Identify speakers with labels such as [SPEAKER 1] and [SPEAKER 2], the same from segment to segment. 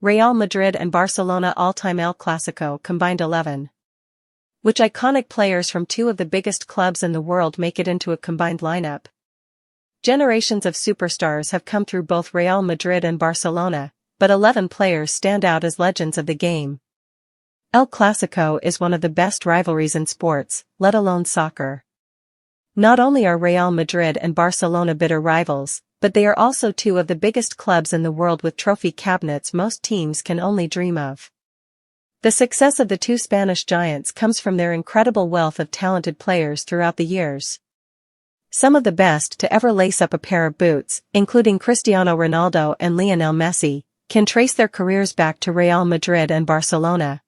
[SPEAKER 1] Real Madrid and Barcelona all-time El Clásico combined 11. Which iconic players from two of the biggest clubs in the world make it into a combined lineup? Generations of superstars have come through both Real Madrid and Barcelona, but 11 players stand out as legends of the game. El Clásico is one of the best rivalries in sports, let alone soccer. Not only are Real Madrid and Barcelona bitter rivals, but they are also two of the biggest clubs in the world with trophy cabinets most teams can only dream of. The success of the two Spanish giants comes from their incredible wealth of talented players throughout the years. Some of the best to ever lace up a pair of boots, including Cristiano Ronaldo and Lionel Messi, can trace their careers back to Real Madrid and Barcelona.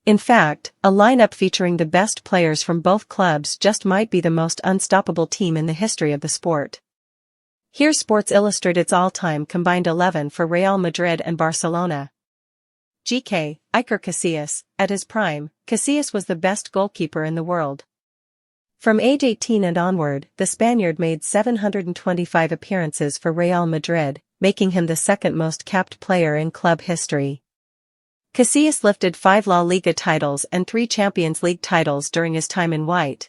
[SPEAKER 1] In fact, a lineup featuring the best players from both clubs just might be the most unstoppable team in the history of the sport. Here's Sports Illustrated's all-time combined 11 for Real Madrid and Barcelona. GK, Iker Casillas. At his prime, Casillas was the best goalkeeper in the world. From age 18 and onward, the Spaniard made 725 appearances for Real Madrid, making him the second most capped player in club history. Casillas lifted 5 La Liga titles and 3 Champions League titles during his time in white.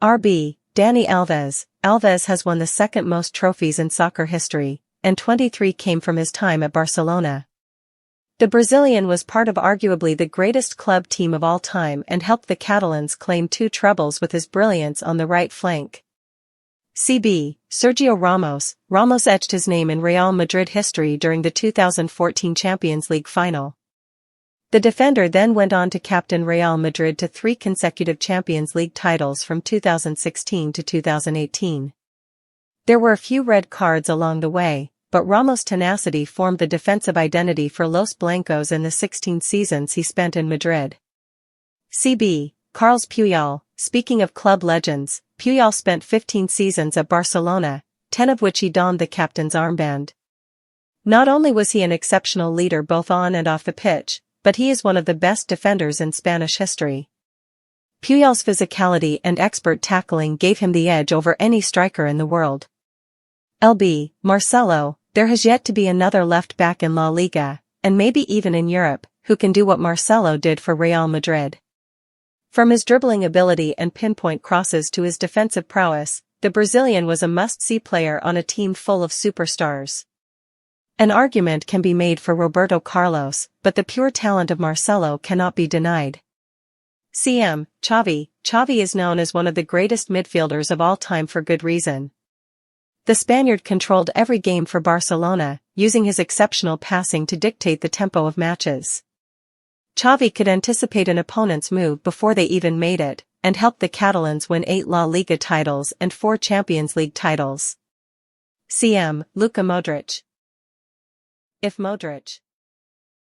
[SPEAKER 1] RB, Dani Alves. Alves has won the second most trophies in soccer history, and 23 came from his time at Barcelona. The Brazilian was part of arguably the greatest club team of all time and helped the Catalans claim 2 trebles with his brilliance on the right flank. CB, Sergio Ramos. Ramos etched his name in Real Madrid history during the 2014 Champions League final. The defender then went on to captain Real Madrid to 3 consecutive Champions League titles from 2016 to 2018. There were a few red cards along the way, but Ramos' tenacity formed the defensive identity for Los Blancos in the 16 seasons he spent in Madrid. CB, Carles Puyol. Speaking of club legends, Puyol spent 15 seasons at Barcelona, 10 of which he donned the captain's armband. Not only was he an exceptional leader both on and off the pitch, but he is one of the best defenders in Spanish history. Puyol's physicality and expert tackling gave him the edge over any striker in the world. LB, Marcelo. There has yet to be another left-back in La Liga, and maybe even in Europe, who can do what Marcelo did for Real Madrid. From his dribbling ability and pinpoint crosses to his defensive prowess, the Brazilian was a must-see player on a team full of superstars. An argument can be made for Roberto Carlos, but the pure talent of Marcelo cannot be denied. CM, Xavi. Xavi is known as one of the greatest midfielders of all time for good reason. The Spaniard controlled every game for Barcelona, using his exceptional passing to dictate the tempo of matches. Xavi could anticipate an opponent's move before they even made it, and helped the Catalans win 8 La Liga titles and 4 Champions League titles. CM, Luka Modric. If Modric